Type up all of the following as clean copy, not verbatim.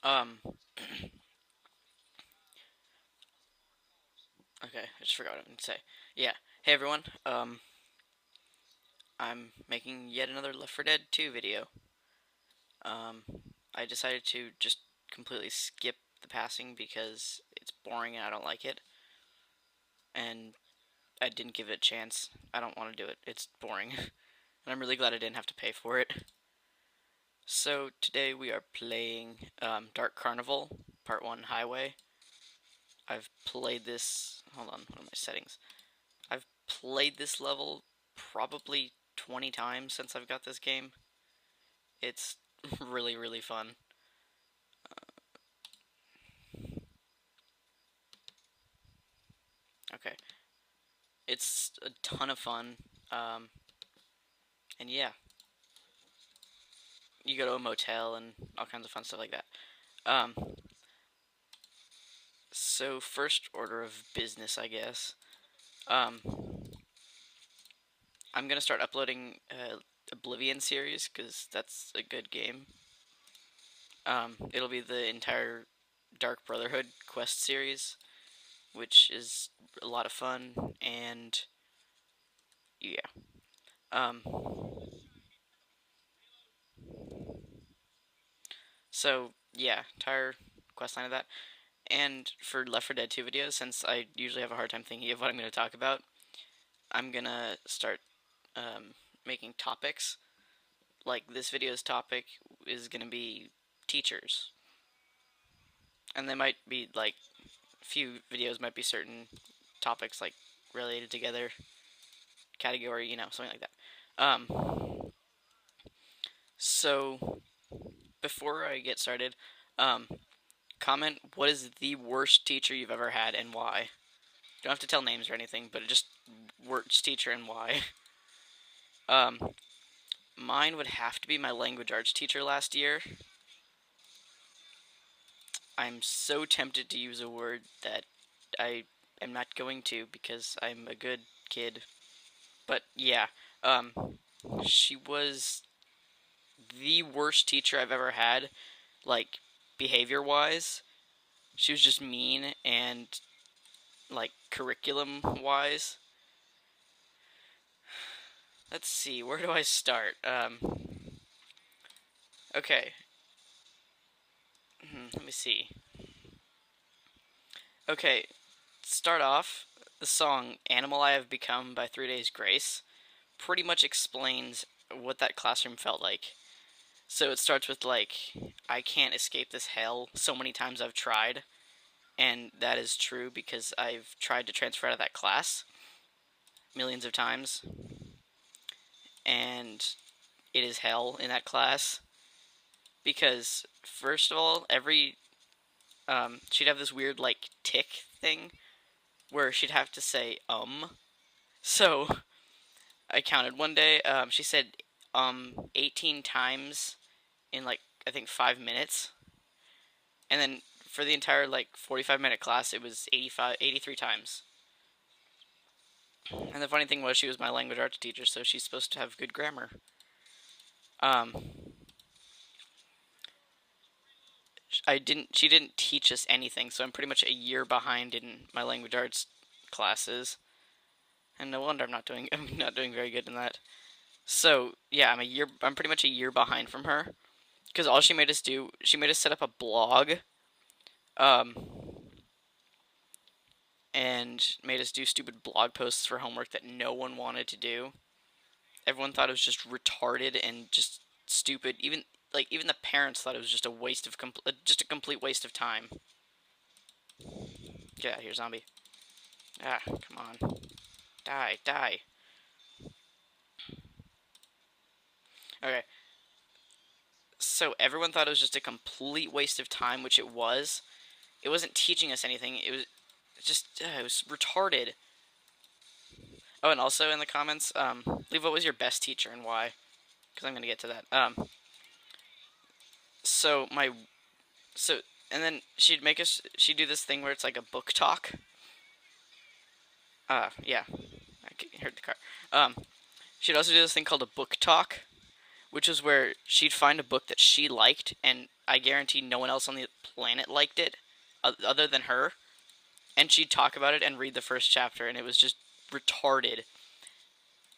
Um, okay, I just forgot what I was going to say. Yeah. Hey everyone. I'm making yet another Left 4 Dead 2 video. Um, I decided to just completely skip the passing because it's boring and I don't like it. And I didn't give it a chance. I don't want to do it. It's boring. And I'm really glad I didn't have to pay for it. So today we are playing Dark Carnival, Part 1 Highway. I've played this. Hold on, what are my settings? I've played this level probably 20 times since I've got this game. It's really, really fun. Okay. It's a ton of fun. Um, and yeah, you go to a motel and all kinds of fun stuff like that. Um, so, first order of business, I guess. Um, I'm gonna start uploading Oblivion series because that's a good game. It'll be the entire Dark Brotherhood quest series, which is a lot of fun, and yeah. Um, so yeah, entire quest line of that. And for Left 4 Dead 2 videos, since I usually have a hard time thinking of what I'm going to talk about, I'm gonna start um, making topics. Like this video's topic is gonna be teachers, and they might be like a few videos might be certain topics like related together, category, something like that. So before I get started, um, comment what is the worst teacher you've ever had and why. You don't have to tell names or anything, but just worst teacher and why. Um, Mine would have to be my language arts teacher last year. I'm so tempted to use a word that I am not going to because I'm a good kid. But yeah, um, she was the worst teacher I've ever had, like behavior wise. She was just mean and like curriculum wise. Let's see, where do I start? Okay, let me see. Okay, start off, the song Animal I Have Become by 3 Days Grace pretty much explains what that classroom felt like. So it starts with like, I can't escape this hell. So many times I've tried, and that is true because I've tried to transfer out of that class millions of times, and it is hell in that class because first of all, every she'd have this weird like tick thing where she'd have to say So I counted one day. She said 18 times in like I think 5 minutes, and then for the entire like 45-minute class, it was 83 times. And the funny thing was, she was my language arts teacher, so she's supposed to have good grammar. Um, I didn't. She didn't teach us anything, so I'm pretty much a year behind in my language arts classes, and no wonder I'm not doing. I'm not doing very good in that. So yeah, I'm pretty much a year behind from her because all she made us do, she made us set up a blog, um, and made us do stupid blog posts for homework that no one wanted to do. Everyone thought it was just retarded and just stupid. Even the parents thought it was just a waste of just a complete waste of time. Get out of here, zombie! Ah, come on, die, die. Okay, so everyone thought it was just a complete waste of time, which it was. It wasn't teaching us anything. It was just it was retarded. Oh, and also in the comments, leave what was your best teacher and why, because I'm gonna get to that. So my so and then she'd do this thing where it's like a book talk. Yeah, I heard the car. Um, she'd also do this thing called a book talk, which is where she'd find a book that she liked, and I guarantee no one else on the planet liked it other than her, and she'd talk about it and read the first chapter, and it was just retarded.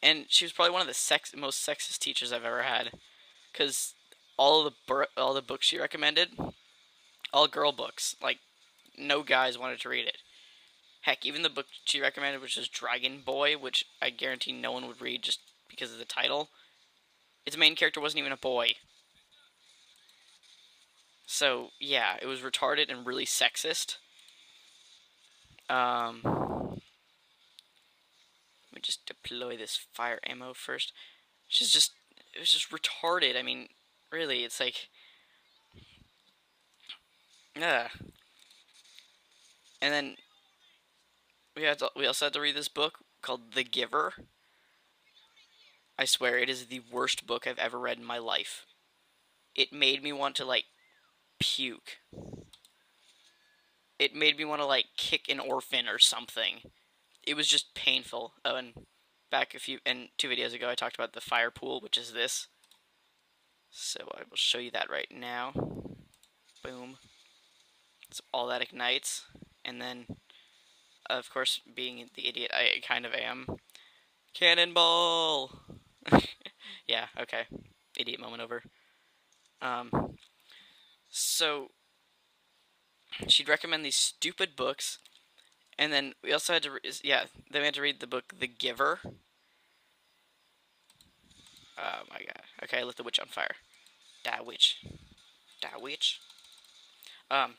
And she was probably one of the most sexist teachers I've ever had, because all the books she recommended, all girl books, like no guys wanted to read it. Heck, even the book she recommended, which is Dragon Boy, which I guarantee no one would read just because of the title, its main character wasn't even a boy. So yeah, it was retarded and really sexist. Let me just deploy this fire ammo first. It was just retarded. I mean, really, it's like, ugh. And then we also had to read this book called The Giver. I swear, it is the worst book I've ever read in my life. It made me want to like puke. It made me want to like kick an orphan or something. It was just painful. Oh, and two videos ago, I talked about the fire pool, which is this. So I will show you that right now. Boom. So all that ignites, and then, of course, being the idiot I kind of am, cannonball. Yeah. Okay. Idiot moment over. So she'd recommend these stupid books, and then we also had to, then we had to read the book The Giver. Oh my god. Okay, I lit the witch on fire. Die witch. Die witch. Um,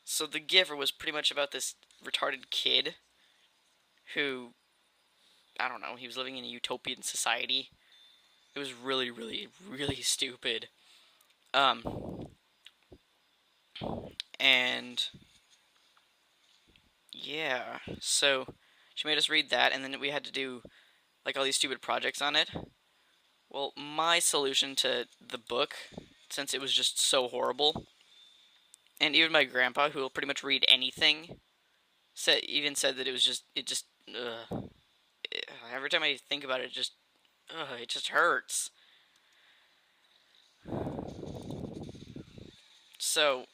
so The Giver was pretty much about this retarded kid who, I don't know, he was living in a utopian society. It was really, really, really stupid. And yeah, so she made us read that, and then we had to do like all these stupid projects on it. Well, my solution to the book, since it was just so horrible, and even my grandpa, who will pretty much read anything, said that every time I think about it, it just hurts. So,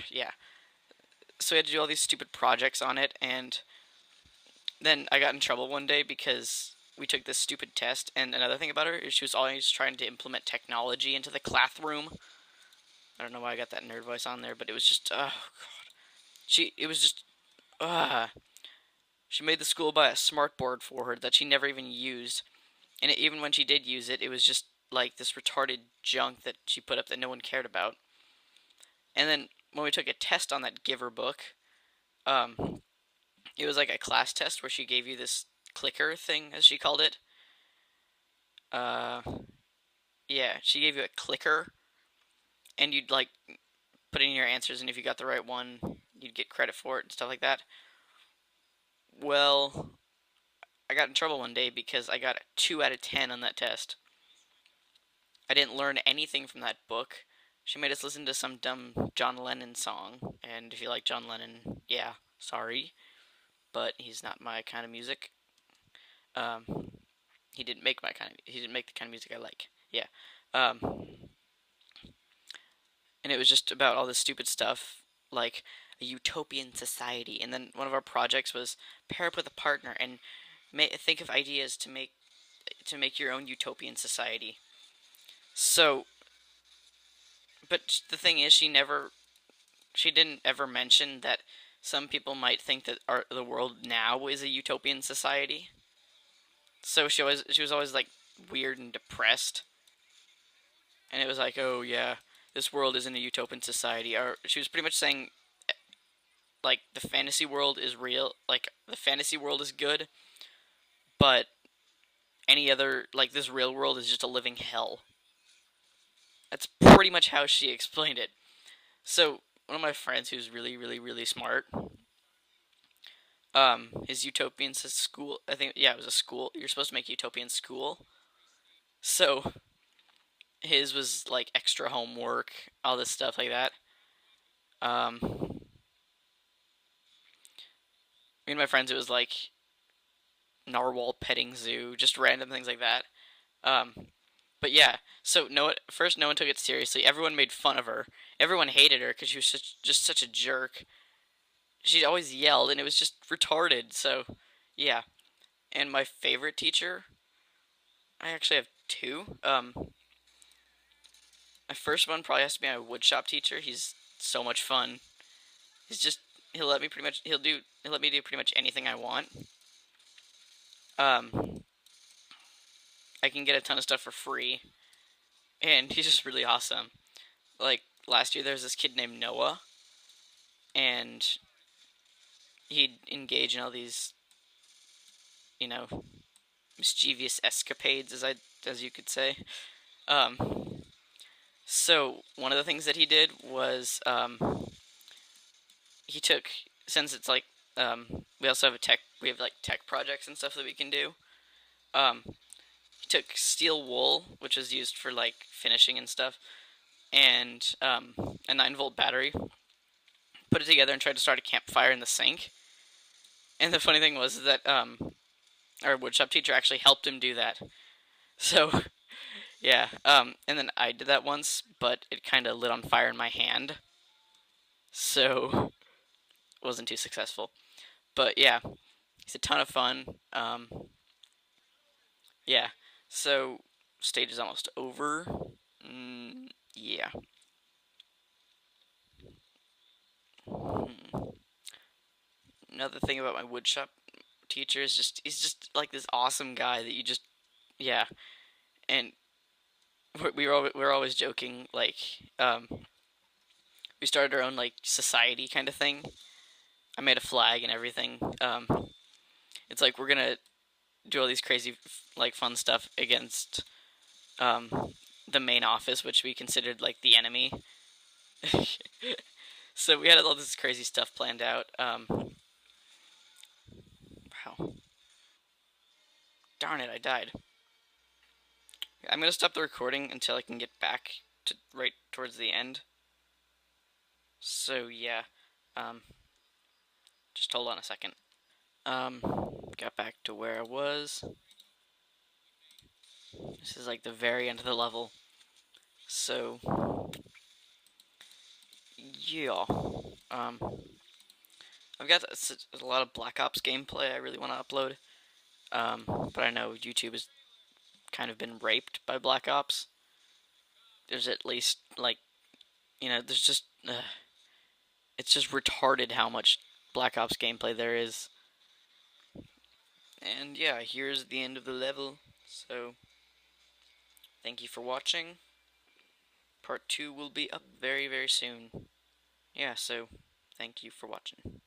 yeah. So we had to do all these stupid projects on it, and then I got in trouble one day because we took this stupid test. And another thing about her is she was always trying to implement technology into the classroom. I don't know why I got that nerd voice on there, but it was just, oh god. It was just, she made the school buy a smart board for her that she never even used. And even when she did use it, it was just like this retarded junk that she put up that no one cared about. And then when we took a test on that Giver book, it was like a class test where she gave you this clicker thing, as she called it. Uh, yeah, she gave you a clicker, and you'd like put in your answers, and if you got the right one, you'd get credit for it and stuff like that. Well, I got in trouble one day because I got a 2 out of 10 on that test. I didn't learn anything from that book. She made us listen to some dumb John Lennon song, and if you like John Lennon, yeah, sorry, but he's not my kind of music. He didn't make the kind of music I like. Yeah. And it was just about all this stupid stuff, like a utopian society. And then one of our projects was pair up with a partner and think of ideas to make your own utopian society. So, but the thing is, she didn't ever mention that some people might think that the world now is a utopian society. So she was always like weird and depressed, and it was like, oh yeah, this world isn't a utopian society. Or she was pretty much saying like the fantasy world is real, like the fantasy world is good, but any other like this real world is just a living hell. That's pretty much how she explained it. So one of my friends who's really, really, really smart, his utopian school. I think yeah, it was a school. You're supposed to make utopian school. So his was like extra homework, all this stuff like that. Me and my friends, it was like narwhal petting zoo, just random things like that. Um, but yeah, so first no one took it seriously. Everyone made fun of her. Everyone hated her because she was just such a jerk. She always yelled, and it was just retarded. So yeah, and my favorite teacher, I actually have two. My first one probably has to be my woodshop teacher. He's so much fun. He's just he'll let me pretty much he'll let me do pretty much anything I want. Um, I can get a ton of stuff for free, and he's just really awesome. Like last year, there was this kid named Noah, and he'd engage in all these, you know, mischievous escapades, as you could say. Um, so one of the things that he did was he took since it's like we also have we have like tech projects and stuff that we can do. Um, he took steel wool, which is used for like finishing and stuff, and a 9-volt battery, put it together and tried to start a campfire in the sink. And the funny thing was that our woodshop teacher actually helped him do that. So yeah, and then I did that once, but it kind of lit on fire in my hand, so it wasn't too successful. But yeah, it's a ton of fun. Yeah, so stage is almost over. Yeah. Hmm. Another thing about my woodshop teacher is just he's just like this awesome guy that you just yeah, and we were always joking like we started our own like society kind of thing. I made a flag and everything. It's like we're gonna do all these crazy like fun stuff against the main office, which we considered like the enemy. So we had all this crazy stuff planned out. Wow, darn it, I died. I'm gonna stop the recording until I can get back to right towards the end. So yeah, um, just hold on a second. Um, got back to where I was. This is like the very end of the level. So yeah, um, I've got a lot of Black Ops gameplay I really want to upload. But I know YouTube has kind of been raped by Black Ops. There's at least like there's just it's just retarded how much Black Ops gameplay there is. And yeah, here's the end of the level. So thank you for watching. Part 2 will be up very, very soon. Yeah, so thank you for watching.